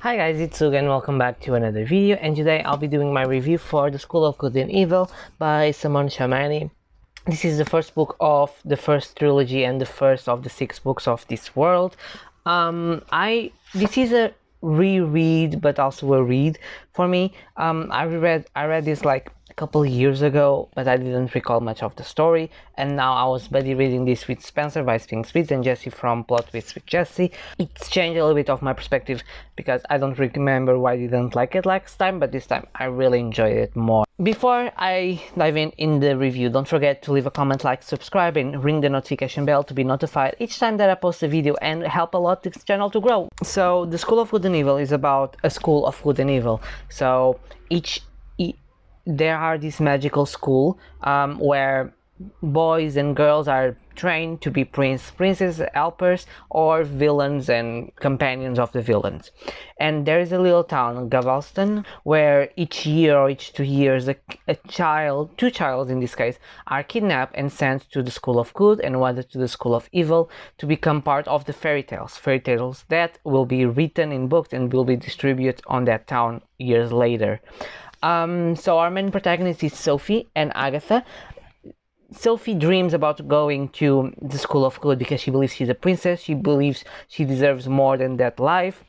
Hi guys, it's Sug and welcome back to another video, and today I'll be doing my review for The School of Good and Evil by Soman Chainani. This is the first book of the first trilogy and the first of the 6 books of this world. This is a reread but also a read for me. I read this like a couple of years ago, but I didn't recall much of the story, and now I was buddy reading this with Spencer by scribd and Jessie from Plot Twists with Jessie. It's changed a little bit of my perspective because I don't remember why I didn't like it last time, but this time I really enjoyed it more. Before I dive in the review, don't forget to leave a comment, like, subscribe, and ring the notification bell to be notified each time that I post a video and help a lot this channel to grow. So the School of Good and Evil is about a school of good and evil. So there are this magical school where boys and girls are trained to be princesses, helpers, or villains and companions of the villains. And there is a little town, Galveston, where each year or each 2 years two childs in this case, are kidnapped and sent to the School of Good and one to the School of Evil to become part of the fairy tales that will be written in books and will be distributed on that town years later. So our main protagonist is Sophie and Agatha. Sophie dreams about going to the School of Good because she believes she's a princess. She believes she deserves more than that life,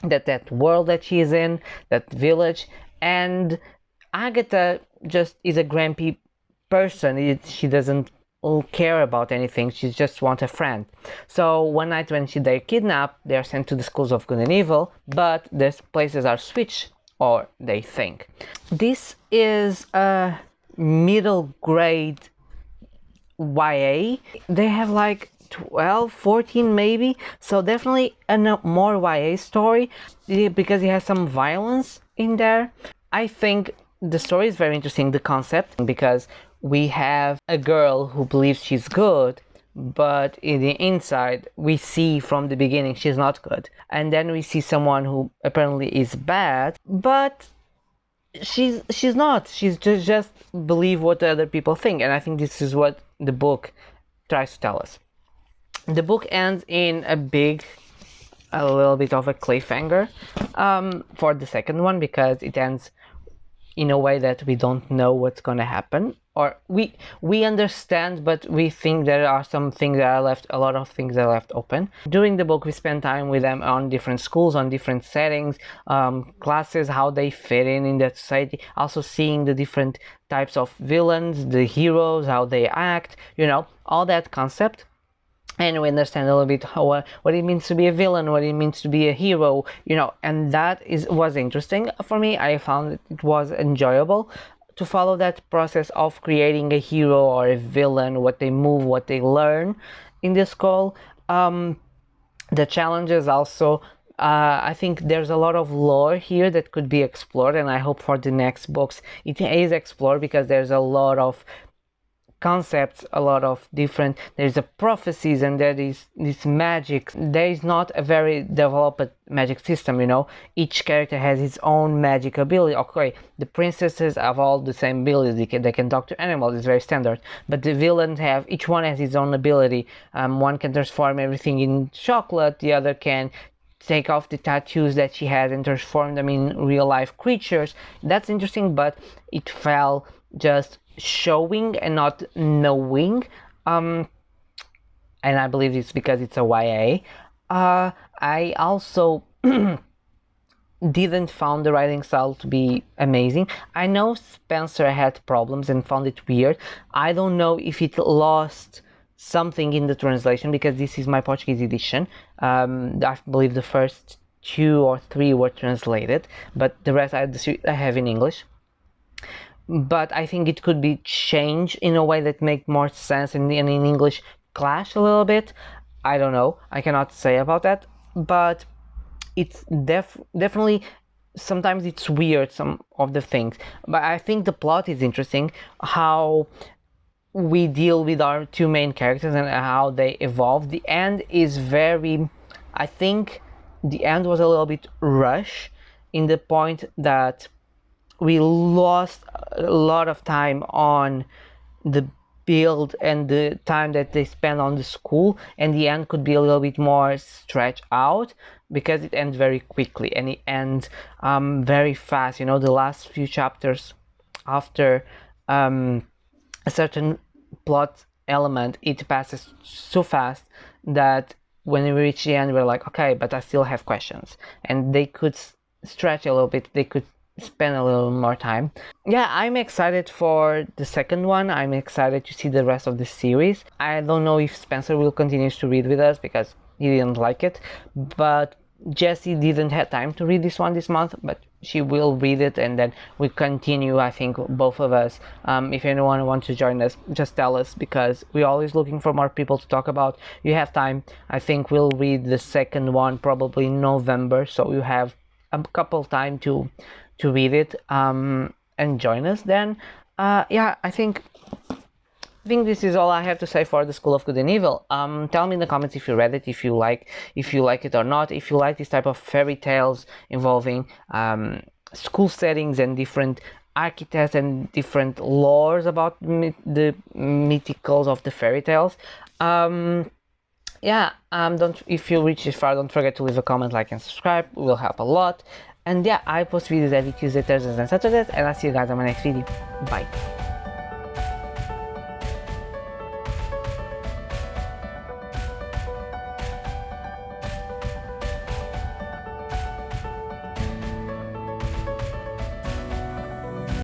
that world that she is in, that village. And Agatha just is a grumpy person. She doesn't care about anything. She just wants a friend. So one night when they're kidnapped, they are sent to the Schools of Good and Evil, but the places are switched, or they think. This is a middle grade YA. They have like 12, 14 maybe, so definitely a more YA story because it has some violence in there. I think the story is very interesting, the concept, because we have a girl who believes she's good, but in the inside we see from the beginning she's not good, and then we see someone who apparently is bad, but she's not. She's just believe what the other people think, and I think this is what the book tries to tell us. The book ends in a little bit of a cliffhanger for the second one, because it ends in a way that we don't know what's gonna happen, or we understand, but we think there are some things that are left, a lot of things that are left open. During the book we spend time with them on different schools, on different settings, classes, how they fit in that society, also seeing the different types of villains, the heroes, how they act, all that concept. And we understand a little bit what it means to be a villain, what it means to be a hero, and that was interesting for me. I found it was enjoyable to follow that process of creating a hero or a villain, what they move, what they learn in this school. The challenges also, I think there's a lot of lore here that could be explored, and I hope for the next books it is explored, because there's a lot of concepts, a lot of different, there's a prophecies, and there is this magic. There is not a very developed magic system, each character has his own magic ability. Okay, the princesses have all the same abilities, they can talk to animals, it's very standard, but the villains each one has his own ability. One can transform everything in chocolate, the other can take off the tattoos that she has and transform them in real life creatures. That's interesting, but it fell just showing and not knowing, and I believe it's because it's a YA. I also didn't found the writing style to be amazing. I know Spencer had problems and found it weird. I don't know if it lost something in the translation, because this is my Portuguese edition. I believe the first 2 or 3 were translated, but the rest I have in English. But I think it could be changed in a way that make more sense, and in English clash a little bit. I don't know, I cannot say about that, but it's definitely sometimes it's weird, some of the things. But I think the plot is interesting, how we deal with our 2 main characters and how they evolve. The end is I think the end was a little bit rushed, in the point that we lost a lot of time on the build and the time that they spend on the school, and the end could be a little bit more stretched out, because it ends very quickly and it ends very fast. You know, the last few chapters after a certain plot element, it passes so fast that when we reach the end, we're like, okay, but I still have questions, and they could stretch a little bit. They could spend a little more time. Yeah, I'm excited for the second one. I'm excited to see the rest of the series. I don't know if Spencer will continue to read with us because he didn't like it, but Jessie didn't have time to read this one this month, but she will read it, and then we continue, I think, both of us. If anyone wants to join us, just tell us, because we're always looking for more people to talk about. You have time. I think we'll read the second one probably in November, so you have a couple time to read it, and join us then. Yeah, I think this is all I have to say for the School of Good and Evil. Tell me in the comments if you read it, if you like it or not, if you like this type of fairy tales involving school settings and different archetypes and different lores about the mythicals of the fairy tales. Yeah, if you reach this far, don't forget to leave a comment, like, and subscribe. It will help a lot. And yeah, I post videos every Tuesday, Thursdays, and Saturdays, and I'll see you guys on my next video. Bye.